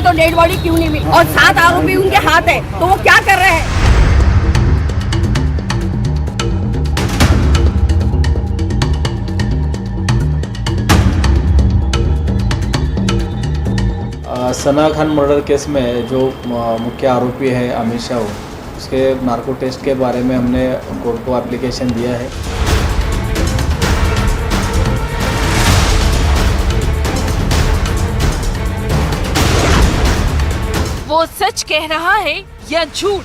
तो dead body क्यों नहीं मिली? और 7 आरोपी उनके हाथ है, तो वो क्या कर रहे हैं? सना खान मर्डर केस में जो मुख्य आरोपी है अमित शाह, उसके नार्को टेस्ट के बारे में हमने कोर्ट को एप्लीकेशन दिया है। वो सच कह रहा है या झूठ?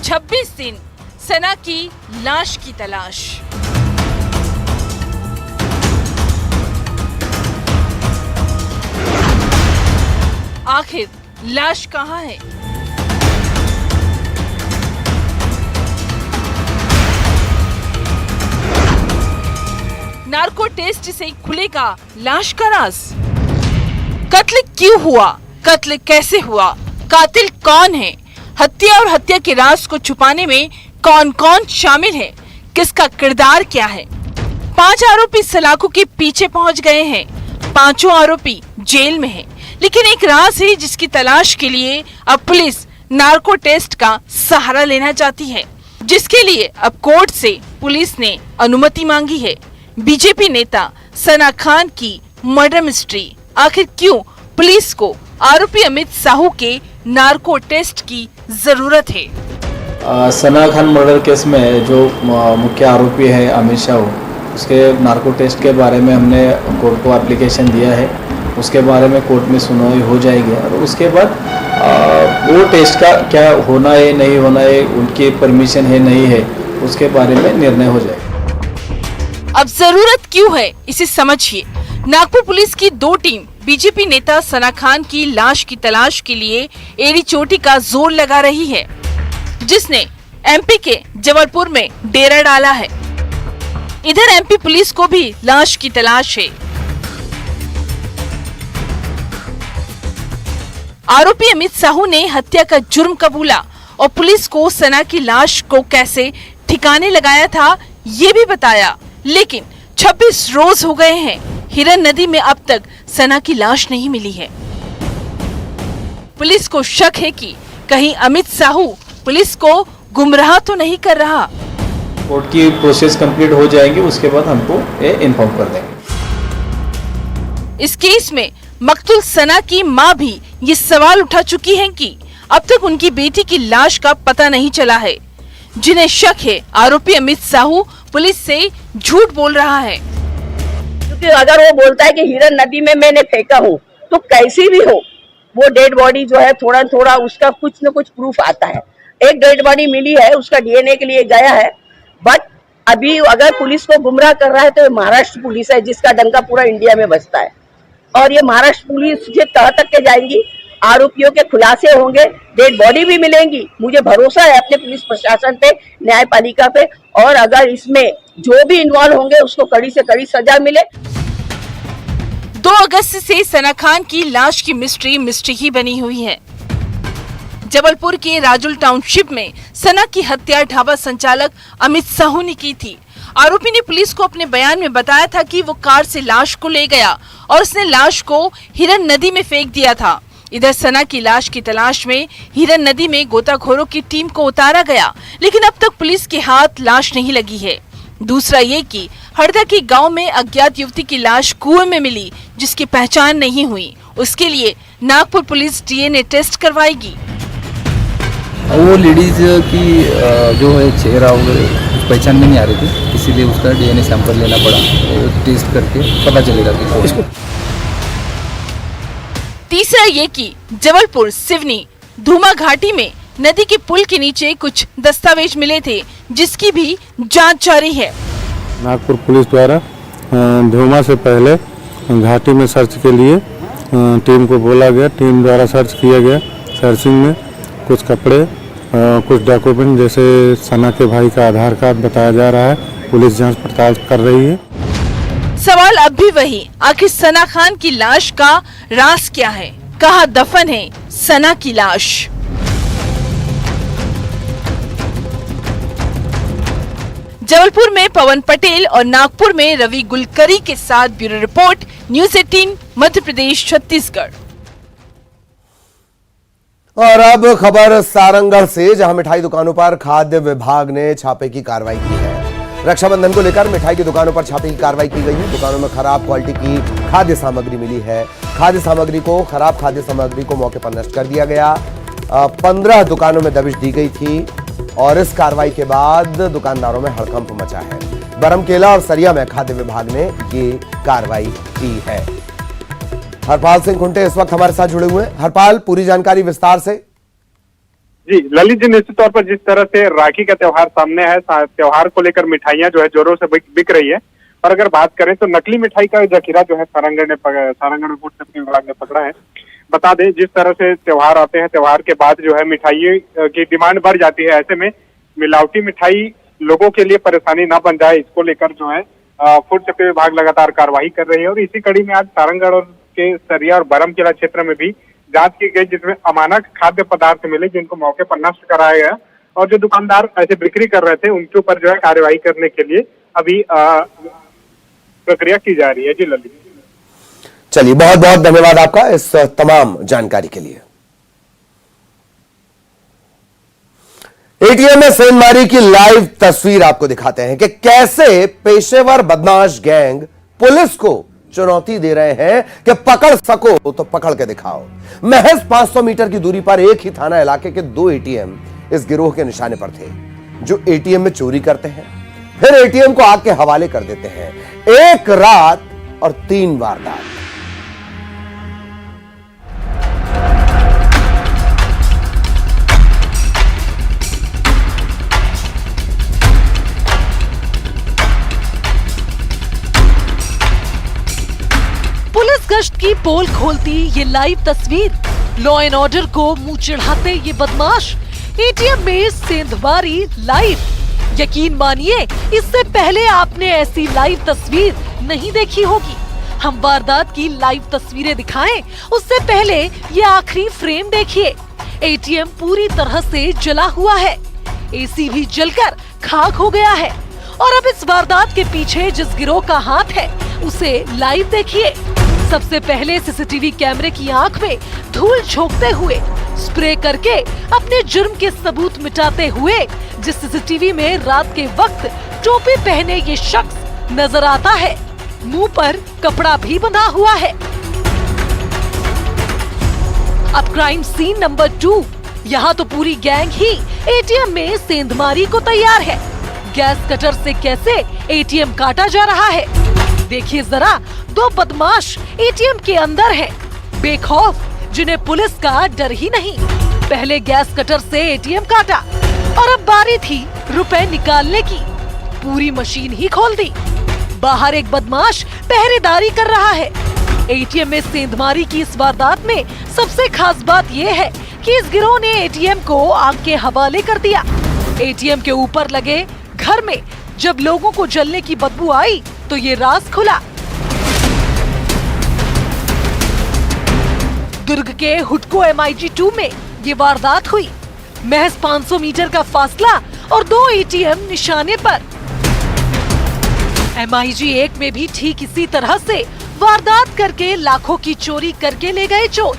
छब्बीस दिन सना की लाश की तलाश। आखिर लाश कहाँ है? नार्को टेस्ट से खुलेगा लाश का राज। कत्ल क्यों हुआ? कत्ल कैसे हुआ? कातिल कौन है? हत्या और हत्या के राज को छुपाने में कौन कौन शामिल है? किसका किरदार क्या है? 5 आरोपी सलाखों के पीछे पहुंच गए हैं। 5 आरोपी जेल में हैं। लेकिन एक राज है जिसकी तलाश के लिए अब पुलिस नार्को टेस्ट का सहारा लेना चाहती है, जिसके लिए अब कोर्ट से पुलिस ने अनुमति मांगी है। बीजेपी नेता सना खान की मर्डर मिस्ट्री, आखिर क्यों पुलिस को आरोपी अमित साहू के नार्को टेस्ट की जरूरत है? सना खान मर्डर केस में जो मुख्य आरोपी है अमित शाह, उसके नार्को टेस्ट के बारे में हमने कोर्ट को एप्लीकेशन दिया है। उसके बारे में कोर्ट में सुनवाई हो जाएगी और उसके बाद वो टेस्ट का क्या होना है नहीं होना है, उनकी परमिशन है नहीं है, उसके बारे में निर्णय हो जाएगा। अब जरूरत क्यों है इसे समझिए। नागपुर पुलिस की 2 टीम बीजेपी नेता सना खान की लाश की तलाश के लिए एड़ी चोटी का जोर लगा रही है, जिसने एमपी के जबलपुर में डेरा डाला है। इधर एमपी पुलिस को भी लाश की तलाश है। आरोपी अमित साहू ने हत्या का जुर्म कबूला और पुलिस को सना की लाश को कैसे ठिकाने लगाया था ये भी बताया। लेकिन 26 रोज हो गए हैं, हिरन नदी में अब तक सना की लाश नहीं मिली है। पुलिस को शक है कि कहीं अमित साहू पुलिस को गुमराह तो नहीं कर रहा। कोर्ट की प्रोसेस कंप्लीट हो जाएगी, उसके बाद हमको ये इन्फॉर्म कर देंगे। इस केस में मकतूल सना की मां भी ये सवाल उठा चुकी हैं कि अब तक उनकी बेटी की लाश का पता नहीं चला है, जिन्हें शक है आरोपी अमित साहू पुलिस से झूठ बोल रहा है। क्योंकि अगर वो बोलता है कि हिरन नदी में मैंने फेंका हूँ, तो कैसी भी हो वो डेड बॉडी जो है थोड़ा थोड़ा उसका कुछ न कुछ प्रूफ आता है। एक डेड बॉडी मिली है, उसका डीएनए के लिए गया है, बट अभी अगर पुलिस को गुमराह कर रहा है तो महाराष्ट्र पुलिस है जिसका डंका पूरा इंडिया में बजता है। और ये महाराष्ट्र पुलिस ये तह तक के जाएंगी, आरोपियों के खुलासे होंगे, डेड बॉडी भी मिलेंगी। मुझे भरोसा है अपने पुलिस प्रशासन पे, न्यायपालिका पे, और अगर इसमें जो भी इन्वॉल्व होंगे उसको कड़ी से कड़ी सजा मिले। 2 अगस्त से सना खान की लाश की मिस्ट्री ही बनी हुई है। जबलपुर के राजुल टाउनशिप में सना की हत्या ढाबा संचालक अमित साहू ने की थी। आरोपी ने पुलिस को अपने बयान में बताया था कि वो कार से लाश को ले गया और उसने लाश को हिरन नदी में फेंक दिया था। इधर सना की लाश की तलाश में हिरन नदी में गोताखोरों की टीम को उतारा गया, लेकिन अब तक पुलिस के हाथ लाश नहीं लगी है। दूसरा ये कि हरदा के गांव में अज्ञात युवती की लाश कुएं में मिली, जिसकी पहचान नहीं हुई। उसके लिए नागपुर पुलिस डीएनए टेस्ट करवाएगी। वो लेडीज की जो है चेहरा वगैरह पहचान में नहीं आ रही थी, इसीलिए उसका डीएनए सैंपल लेना पड़ा और टेस्ट करके पता चलेगा कि कौन है। तीसरा ये कि जबलपुर सिवनी धूमा घाटी में नदी के पुल के नीचे कुछ दस्तावेज मिले थे, जिसकी भी जांच जारी है। नागपुर पुलिस द्वारा धूमा से पहले घाटी में सर्च के लिए टीम को बोला गया, टीम द्वारा सर्च किया गया। सर्चिंग में कुछ कपड़े, कुछ डॉक्यूमेंट जैसे सना के भाई का आधार कार्ड बताया जा रहा है। पुलिस जांच पड़ताल कर रही है। सवाल अब भी वही, आखिर सना खान की लाश का राज क्या है? कहाँ दफन है सना की लाश? जबलपुर में पवन पटेल और नागपुर में रवि गुलकरी के साथ bureau report, news 18 Madhya Pradesh Chhattisgarh. और अब खबर सारंगढ़ से, जहां मिठाई दुकानों पर खाद्य विभाग ने छापे की कार्रवाई की है। रक्षाबंधन को लेकर मिठाई की दुकानों पर छापे की कार्रवाई की गई है। दुकानों में खराब क्वालिटी की खाद्य सामग्री मिली है। खराब खाद्य सामग्री को मौके पर नष्ट कर दिया गया। 15 दुकानों में दबिश दी गई थी और इस कार्रवाई के बाद दुकानदारों में हड़कंप मचा है। बरमकेला और सरिया में खाद्य विभाग ने ये कार्रवाई की है। हरपाल सिंह खुंटे इस वक्त हमारे साथ जुड़े हुए हैं। हरपाल, पूरी जानकारी विस्तार से। जी ललित जी, निश्चित तौर पर जिस तरह से राखी का त्योहार सामने है, त्योहार को लेकर मिठाइयां जो है जोरों से बिक रही है। और अगर बात करें तो नकली मिठाई का जखीरा जो है सारंगढ़ फूड सेफ्टी विभाग ने पकड़ा है। बता दें, जिस तरह से त्योहार आते हैं, त्योहार के बाद जो है मिठाई की डिमांड बढ़ जाती है। ऐसे में मिलावटी मिठाई लोगों के लिए परेशानी ना बन जाए, इसको लेकर जो है फूड सेफ्टी विभाग लगातार कार्रवाई कर रही है। और इसी कड़ी में आज सारंगढ़ के सरिया और बरमकेला क्षेत्र में भी जांच की गई, जिसमें अमानक खाद्य पदार्थ मिले, जिनको मौके पर नष्ट कराया गया। और जो दुकानदार ऐसे बिक्री कर रहे थे, उनके ऊपर जो है कार्रवाई करने के लिए अभी प्रक्रिया की जा रही है। जी ललित, चलिए, बहुत बहुत धन्यवाद आपका इस तमाम जानकारी के लिए। एटीएम में सेंधमारी की लाइव तस्वीर आपको दिखाते हैं कि कैसे पेशेवर बदमाश गैंग पुलिस को चुनौती दे रहे हैं कि पकड़ सको तो पकड़ के दिखाओ। महज 500 मीटर की दूरी पर एक ही थाना इलाके के 2 एटीएम इस गिरोह के निशाने पर थे, जो एटीएम में चोरी करते हैं, फिर एटीएम को आग के हवाले कर देते हैं। एक रात और 3 वारदात। पुलिस गश्त की पोल खोलती ये लाइव तस्वीर, लॉ एंड ऑर्डर को मुंह चिढ़ाते ये बदमाश, एटीएम में सेंधमारी लाइव। यकीन मानिए, इससे पहले आपने ऐसी लाइव तस्वीर नहीं देखी होगी। हम वारदात की लाइव तस्वीरें दिखाएं, उससे पहले ये आखिरी फ्रेम देखिए। एटीएम पूरी तरह से जला हुआ है, एसी भी जलकर खाक हो गया है। और अब इस वारदात के पीछे जिस गिरोह का हाथ है, उसे लाइव देखिए। सबसे पहले सीसीटीवी कैमरे की आंख में धूल झोंकते हुए, स्प्रे करके अपने जुर्म के सबूत मिटाते हुए, जिस सीसीटीवी में रात के वक्त टोपी पहने ये शख्स नजर आता है, मुंह पर कपड़ा भी बंधा हुआ है। अब क्राइम सीन नंबर 2, यहाँ तो पूरी गैंग ही एटीएम में सेंधमारी को तैयार है। गैस कटर से कैसे एटीएम काटा जा रहा है, देखिए जरा। 2 बदमाश एटीएम के अंदर हैं, बेखौफ, जिन्हें पुलिस का डर ही नहीं। पहले गैस कटर से एटीएम काटा और अब बारी थी रुपए निकालने की। पूरी मशीन ही खोल दी। बाहर एक बदमाश पहरेदारी कर रहा है। एटीएम में सेंधमारी की इस वारदात में सबसे खास बात यह है कि इस गिरोह ने एटीएम को आग के हवाले कर दिया। एटीएम के ऊपर लगे घर में जब लोगों को जलने की बदबू आई तो ये राज खुला। दुर्ग के हुडको MIG 2 में ये वारदात हुई। महज 500 मीटर का फासला और 2 एटीएम निशाने पर। MIG 1 में भी ठीक इसी तरह से वारदात करके लाखों की चोरी करके ले गए चोर।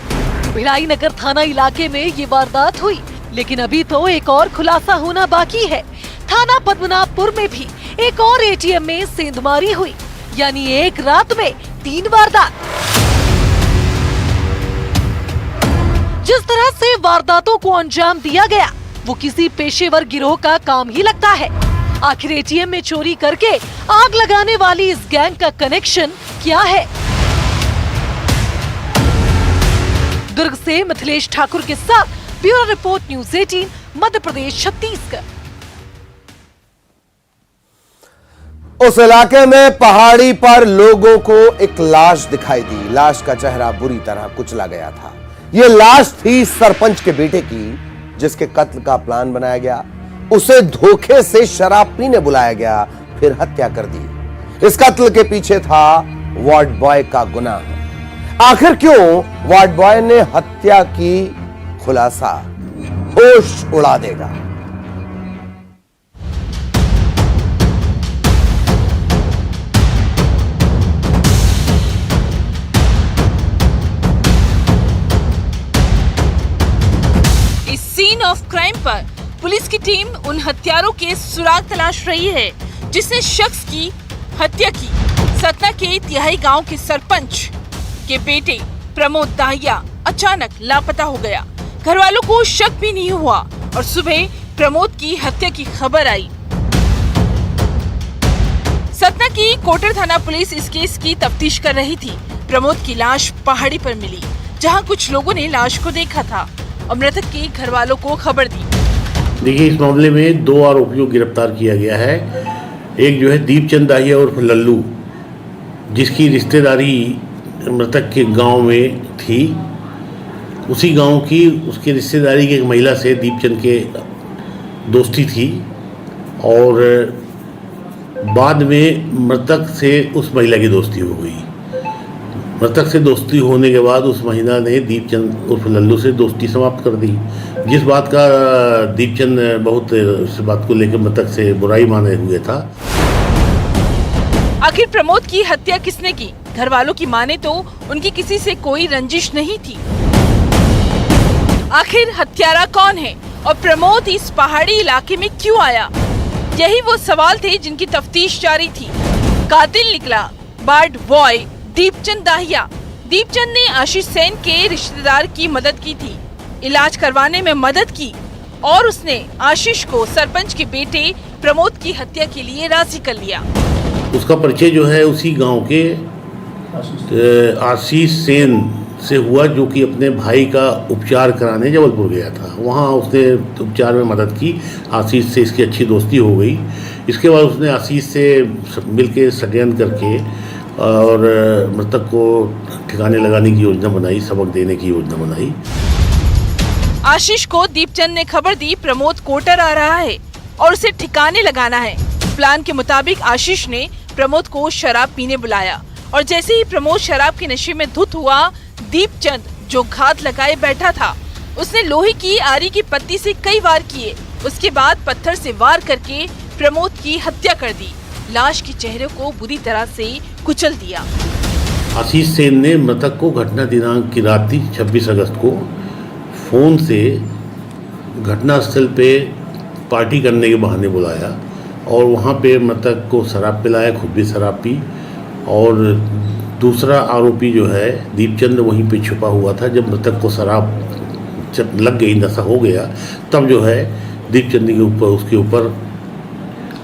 भिलाई नगर थाना इलाके में ये वारदात हुई, लेकिन अभी तो एक और खुलासा होना बाकी है। थाना पद्मनाभपुर में भी एक और एटीएम में सेंधमारी हुई, यानी एक रात में 3 वारदात। जिस तरह से वारदातों को अंजाम दिया गया, वो किसी पेशेवर गिरोह का काम ही लगता है। आखिर एटीएम में चोरी करके आग लगाने वाली इस गैंग का कनेक्शन क्या है? दुर्ग से मिथिलेश ठाकुर के साथ bureau report, news 18 Madhya Pradesh Chhattisgarh. उस इलाके में पहाड़ी पर लोगों को एक लाश दिखाई दी। लाश का चेहरा बुरी तरह कुचला गया था। यह लाश थी सरपंच के बेटे की, जिसके कत्ल का प्लान बनाया गया। उसे धोखे से शराब पीने बुलाया गया, फिर हत्या कर दी। इस कत्ल के पीछे था वार्ड बॉय का गुनाह। आखिर क्यों वार्ड बॉय ने हत्या की, खुलासा होश उड़ा देगा। ऑफ क्राइम पर पुलिस की टीम उन हत्यारों के सुराग तलाश रही है जिसने शख्स की हत्या की। सतना के तिहाई गांव के सरपंच के बेटे प्रमोद दाहिया अचानक लापता हो गया। घर वालों को शक भी नहीं हुआ और सुबह प्रमोद की हत्या की खबर आई। सतना की कोटर थाना पुलिस इस केस की तफ्तीश कर रही थी। प्रमोद की लाश पहाड़ी पर मिली, जहां कुछ लोगों ने लाश को देखा था और मृतक के घर वालों को खबर दी। देखिए, इस मामले में 2 आरोपियों को गिरफ्तार किया गया है। एक जो है दीपचंद दाहिया उर्फ लल्लू, जिसकी रिश्तेदारी मृतक के गांव में थी। उसी गांव की उसके रिश्तेदारी की एक महिला से दीपचंद के दोस्ती थी और बाद में मृतक से उस महिला की दोस्ती हो गई। मृतक से दोस्ती होने के बाद उस महिला ने दीपचंद उर्फ लल्लू से दोस्ती समाप्त कर दी, जिस बात का दीपचंद बहुत इस बात को लेकर मृतक से बुराई माने हुए था। आखिर प्रमोद की हत्या किसने की? घर वालों की माने तो उनकी किसी से कोई रंजिश नहीं थी। आखिर हत्यारा कौन है और प्रमोद इस पहाड़ी इलाके में क्यों आया? यही वो सवाल थे जिनकी तफ्तीश जारी थी। कातिल निकला बार्ड बॉय दीपचंद दाहिया। दीपचंद ने आशीष सेन के रिश्तेदार की मदद की थी, इलाज करवाने में मदद की और उसने आशीष को सरपंच के बेटे प्रमोद की हत्या के लिए राजी कर लिया। उसका परिचय जो है उसी गांव के आशीष सेन से हुआ, जो कि अपने भाई का उपचार कराने जबलपुर गया था। वहाँ उसने उपचार में मदद की। आशीष से इसकी अच्छी दोस्ती हो गई। इसके बाद उसने आशीष से मिलकर षड्यंत्र करके और मृतक को ठिकाने लगाने की योजना बनाई, सबक देने की योजना बनाई। आशीष को दीपचंद ने खबर दी प्रमोद कोटर आ रहा है और उसे ठिकाने लगाना है। प्लान के मुताबिक आशीष ने प्रमोद को शराब पीने बुलाया और जैसे ही प्रमोद शराब के नशे में धुत हुआ, दीपचंद जो घात लगाए बैठा था, उसने लोहे की आरी की पत्ती से कई वार किए। उसके बाद पत्थर से वार करके प्रमोद की हत्या कर दी। लाश के चेहरे को बुरी तरह से कुचल दिया। आशीष सेन ने मृतक को घटना दिनांक की रात 26 अगस्त को फोन से घटनास्थल पे पार्टी करने के बहाने बुलाया और वहाँ पे मृतक को शराब पिलाया, खुद भी शराब पी। और दूसरा आरोपी जो है दीपचंद वहीं पे छुपा हुआ था। जब मृतक को शराब जब लग गई, नशा हो गया, तब जो है दीपचंद के ऊपर उसके ऊपर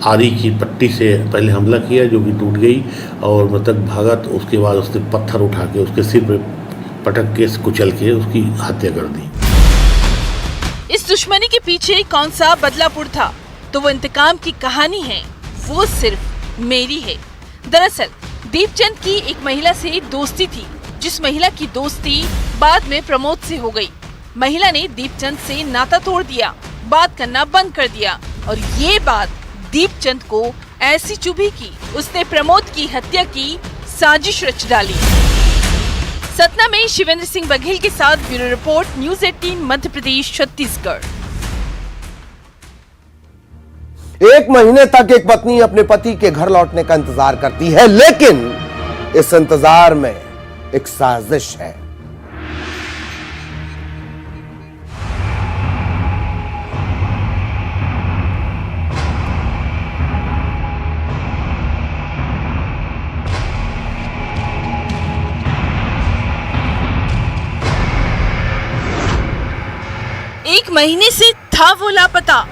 आरी की पट्टी से पहले हमला किया, जो कि टूट गई और मृतक भागा। तो उसके बाद उसने पत्थर उठा के उसके सिर पे पटक के कुचल के उसकी हत्या कर दी। इस दुश्मनी के पीछे कौन सा बदलापुर था? तो वो इंतकाम की कहानी है, वो सिर्फ मेरी है। दरअसल दीपचंद की एक महिला से दोस्ती थी, जिस महिला की दोस्ती बाद में प्रमोद से हो गई। महिला ने दीपचंद से नाता तोड़ दिया, बात करना बंद कर दिया और ये बात दीपचंद को ऐसी चुभी कि उसने प्रमोद की हत्या की साजिश रच डाली। सतना में शिवेंद्र सिंह बघेल के साथ bureau report, news 18 Madhya Pradesh Chhattisgarh. 1 महीने तक एक पत्नी अपने पति के घर लौटने का इंतजार करती है, लेकिन इस इंतजार में एक साजिश है। एक महीने से था वो लापता।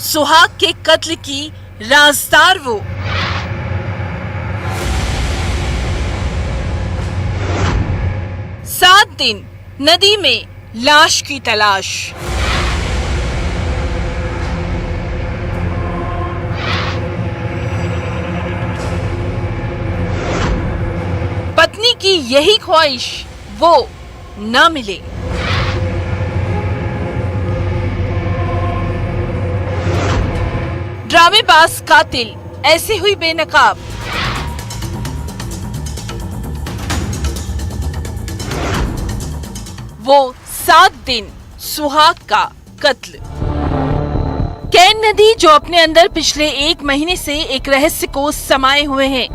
सुहाग के कत्ल की राजदार वो। सात दिन नदी में लाश की तलाश। पत्नी की यही ख्वाहिश वो न मिले। ड्रामेबाज कातिल ऐसे हुई बेनकाब। वो 7 दिन सुहाग का कत्ल। कैन नदी जो अपने अंदर पिछले 1 महीने से एक रहस्य को समाये हुए है।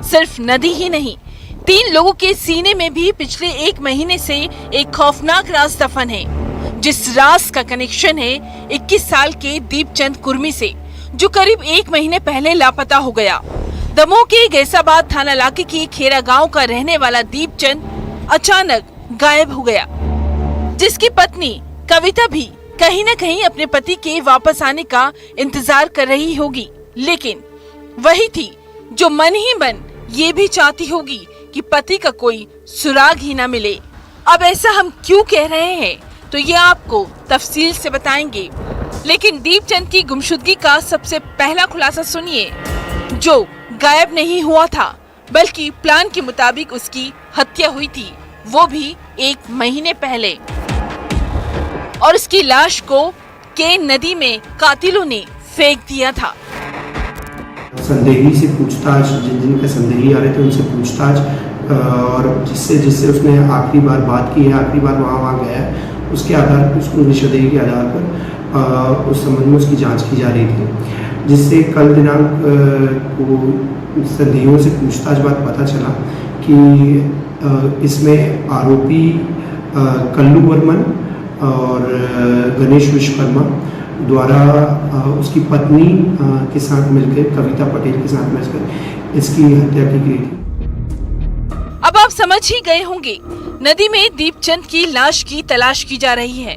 सिर्फ नदी ही नहीं, 3 लोगों के सीने में भी पिछले 1 महीने से एक खौफनाक राज दफन है, जिस राज का कनेक्शन है 21 साल के दीपचंद कुर्मी से, जो करीब 1 महीने पहले लापता हो गया। दमोह के गैसाबाद थाना इलाके के खेरा गांव का रहने वाला दीपचंद अचानक गायब हो गया, जिसकी पत्नी कविता भी कहीं न कहीं अपने पति के वापस आने का इंतजार कर रही होगी, लेकिन वही थी जो मन ही मन ये भी चाहती होगी कि पति का कोई सुराग ही ना मिले। अब ऐसा हम क्यों कह रहे हैं तो ये आपको तफसील से बताएंगे, लेकिन दीपचंद की गुमशुदगी का सबसे पहला खुलासा सुनिए, जो गायब नहीं हुआ था बल्कि प्लान के मुताबिक उसकी हत्या हुई थी, वो भी 1 महीने पहले, और उसकी लाश को के नदी में कातिलों ने फेंक दिया था। संदेही से पूछताछ, जिनके संदेही आ रहे थे उनसे पूछताछ, और जिससे उसने आखिरी बार बात की है, आखिरी बार वहाँ गया है, उसके आधार पर, उसको निषेधाज्ञा के आधार पर उस संबंध में उसकी जांच की जा रही थी, जिससे कल दिनांक को संदेहियों से पूछताछ बाद पता चला कि इसमें आरोपी कल्लू वर्मन और गणेश विश्वकर्मा द्वारा उसकी पत्नी के साथ मिलकर, कविता पटेल के साथ मिलकर इसकी हत्या की गई थी। अब आप समझ ही गए होंगे, नदी में दीपचंद की लाश की तलाश की जा रही है,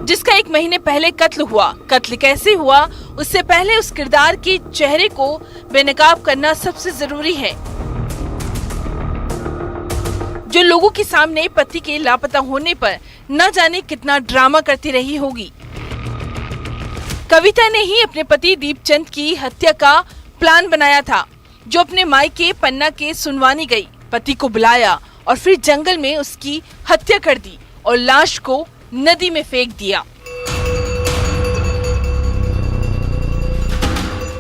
जिसका 1 महीने पहले कत्ल हुआ। कत्ल कैसे हुआ, उससे पहले उस किरदार के चेहरे को बेनकाब करना सबसे जरूरी है, जो लोगों के सामने पति के लापता होने पर न जाने कितना ड्रामा करती रही होगी। कविता ने ही अपने पति दीपचंद की हत्या का प्लान बनाया था, जो अपने मायके पन्ना के सुनवानी गई, पति को बुलाया और फिर जंगल में उसकी हत्या कर दी और लाश को नदी में फेंक दिया।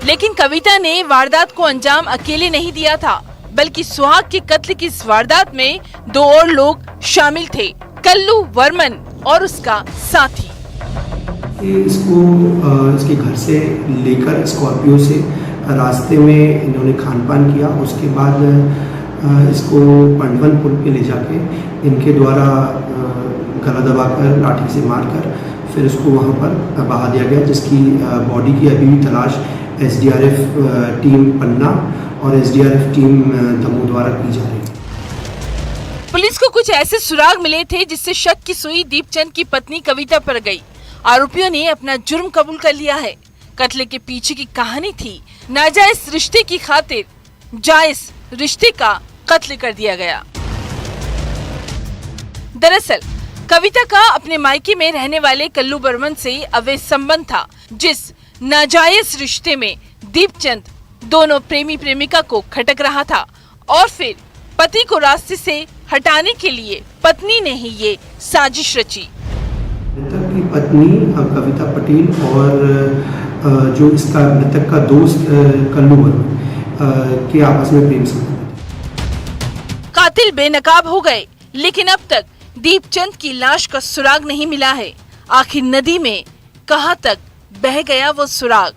लेकिन कविता ने वारदात को अंजाम अकेले नहीं दिया था, बल्कि सुहाग के कत्ल की इस वारदात में 2 और लोग शामिल थे, कल्लू वर्मन और उसका साथी। इसको इसके घर से लेकर स्कॉर्पियो से रास्ते में इन्होंने खान-पान किया, उसके बाद इसको पंडवन पुल पे ले जाके इनके द्वारा गला दबाकर, लाठी से मारकर फिर इसको वहाँ पर बहा दिया गया, जिसकी बॉडी की अभी भी तलाश SDRF टीम पन्ना और SDRF टीम दमोह द्वारा की जा रही है। पुलिस को कुछ ऐसे सुराग मिले थे जिससे शक की सुई दीपचंद की पत्नी कविता पर गई। आरोपियों ने अपना जुर्म कबूल कर लिया है। कत्ल के पीछे की कहानी थी नाजायज रिश्ते की खातिर जायज रिश्ते का कत्ल कर दिया गया। दरअसल कविता का अपने मायके में रहने वाले कल्लू बर्मन से अवैध संबंध था, जिस नाजायज रिश्ते में दीपचंद दोनों प्रेमी प्रेमिका को खटक रहा था और फिर पति को रास्ते से हटाने के लिए पत्नी ने ही ये साजिश रची। मृतक की पत्नी कविता पटेल और जो इसका मृतक का दोस्त कल्लू वर्मन के आपस में प्रेम संबंध। कातिल बेनकाब हो गए, लेकिन अब तक दीपचंद की लाश का सुराग नहीं मिला है। आखिर नदी में कहां तक बह गया वो सुराग।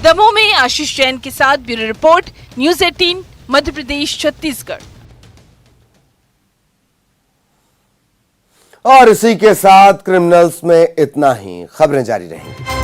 दमोह में आशीष जैन के साथ bureau report, news 18 Madhya Pradesh Chhattisgarh. और इसी के साथ क्रिमिनल्स में इतना ही। खबरें जारी रहेंगी।